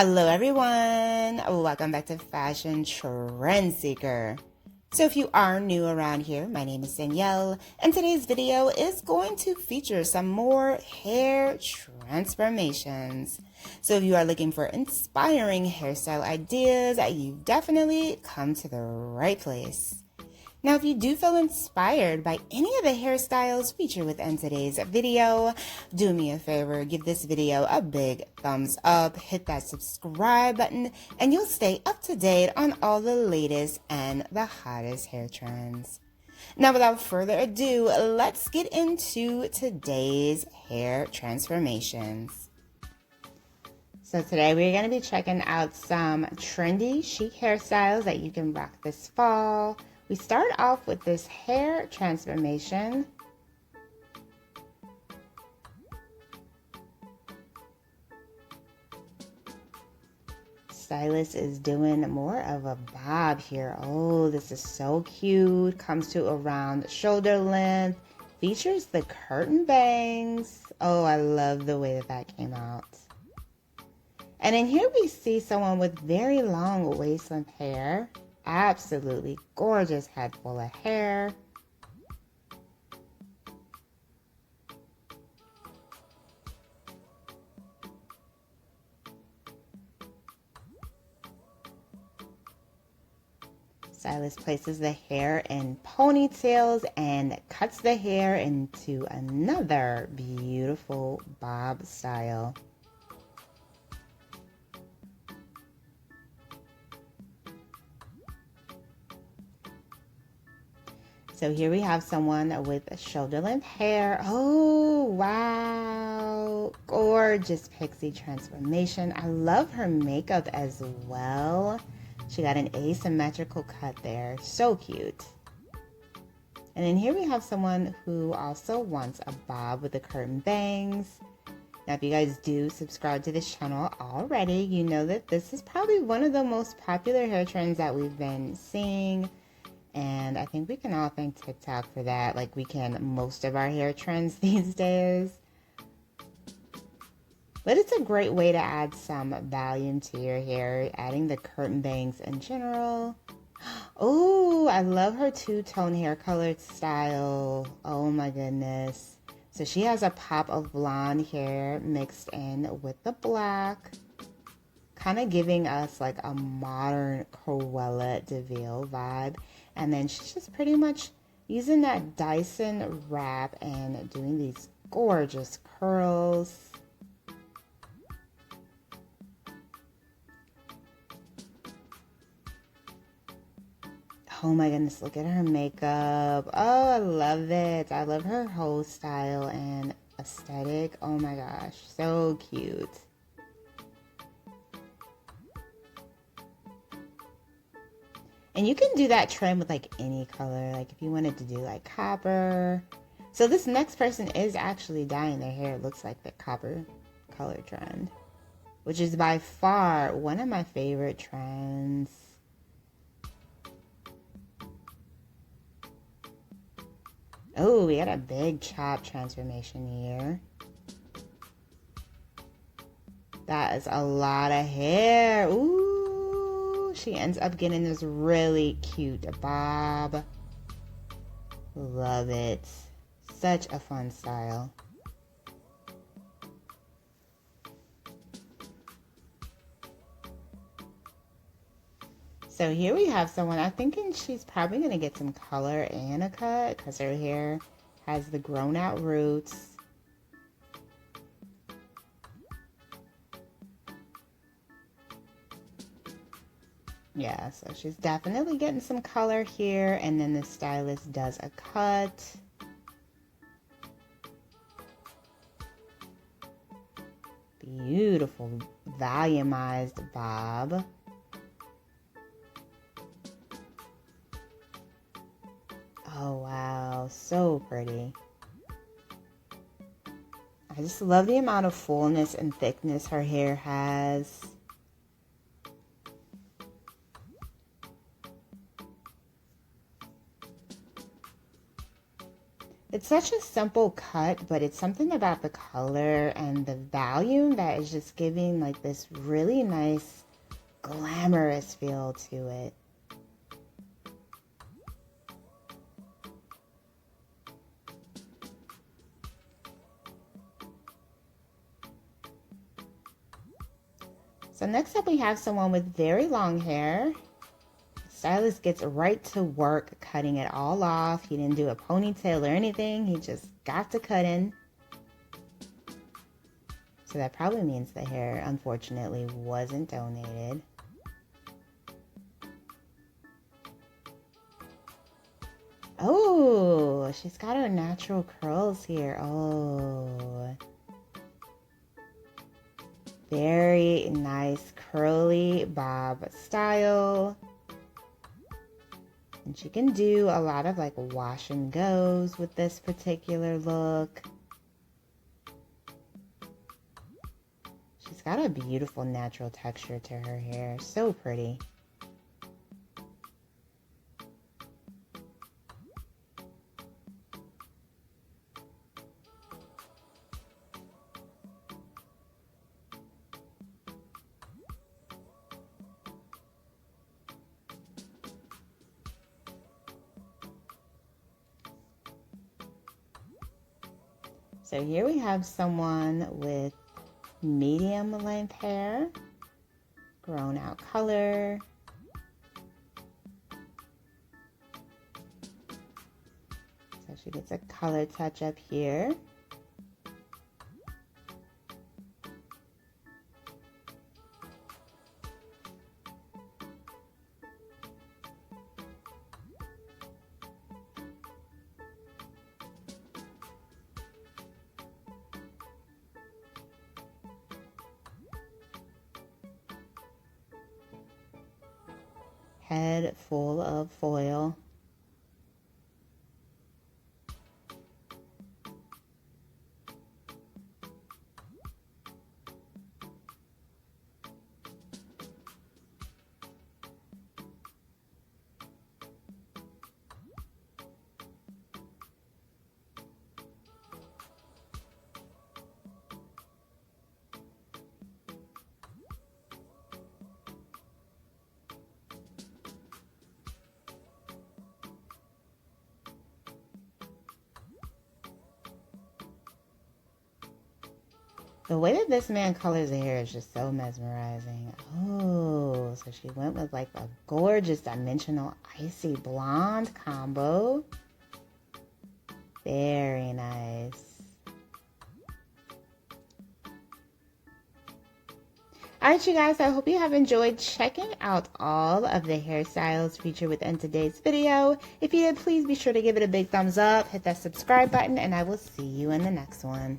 Hello everyone, welcome back to Fashion Trend Seeker. So if you are new around here, my name is Danielle, and today's video is going to feature some more hair transformations. So if you are looking for inspiring hairstyle ideas, you've definitely come to the right place. Now, if you do feel inspired by any of the hairstyles featured within today's video, do me a favor, give this video a big thumbs up, hit that subscribe button, and you'll stay up to date on all the latest and the hottest hair trends. Now, without further ado, let's get into today's hair transformations. So today we're going to be checking out some trendy chic hairstyles that you can rock this fall. We start off with this hair transformation. Stylist is doing more of a bob here. Oh, this is so cute. Comes to around shoulder length. Features the curtain bangs. Oh, I love the way that came out. And in here we see someone with very long waist length hair. Absolutely gorgeous head full of hair. Stylist places the hair in ponytails and cuts the hair into another beautiful bob style. So here we have someone with shoulder length hair. Oh, wow. Gorgeous pixie transformation. I love her makeup as well. She got an asymmetrical cut there. So cute. And then here we have someone who also wants a bob with the curtain bangs. Now, if you guys do subscribe to this channel already, you know that this is probably one of the most popular hair trends that we've been seeing. And I think we can all thank TikTok for that, like we can most of our hair trends these days. But it's a great way to add some volume to your hair, adding the curtain bangs in general. Oh, I love her two-tone hair color style. Oh my goodness. So she has a pop of blonde hair mixed in with the black, kind of giving us like a modern Cruella de Vil vibe. And then she's just pretty much using that Dyson wrap and doing these gorgeous curls. Oh my goodness, look at her makeup. Oh, I love it. I love her whole style and aesthetic. Oh my gosh, so cute. And you can do that trend with like any color, like if you wanted to do like copper. So this next person is actually dyeing their hair. It looks like the copper color trend, which is by far one of my favorite trends. Oh, we got a big chop transformation here. That is a lot of hair. Ooh. She ends up getting this really cute bob. Love it. Such a fun style. So here we have someone, I'm thinking she's probably going to get some color and a cut because her hair has the grown out roots. Yeah, so she's definitely getting some color here, and then the stylist does a cut. Beautiful volumized bob. Oh wow, so pretty. I just love the amount of fullness and thickness her hair has. It's such a simple cut, but it's something about the color and the volume that is just giving like this really nice glamorous feel to it. So next up we have someone with very long hair. Stylist gets right to work cutting it all off. He didn't do a ponytail or anything. He just got to cutting. So that probably means the hair, unfortunately, wasn't donated. Oh, she's got her natural curls here. Oh. Very nice curly bob style. And she can do a lot of like wash and goes with this particular look. She's got a beautiful natural texture to her hair. So pretty. So here we have someone with medium length hair, grown out color. So she gets a color touch up here. Head full of foil. The way that this man colors the hair is just so mesmerizing. Oh, so she went with like a gorgeous dimensional icy blonde combo. Very nice. Alright you guys, I hope you have enjoyed checking out all of the hairstyles featured within today's video. If you did, please be sure to give it a big thumbs up, hit that subscribe button, and I will see you in the next one.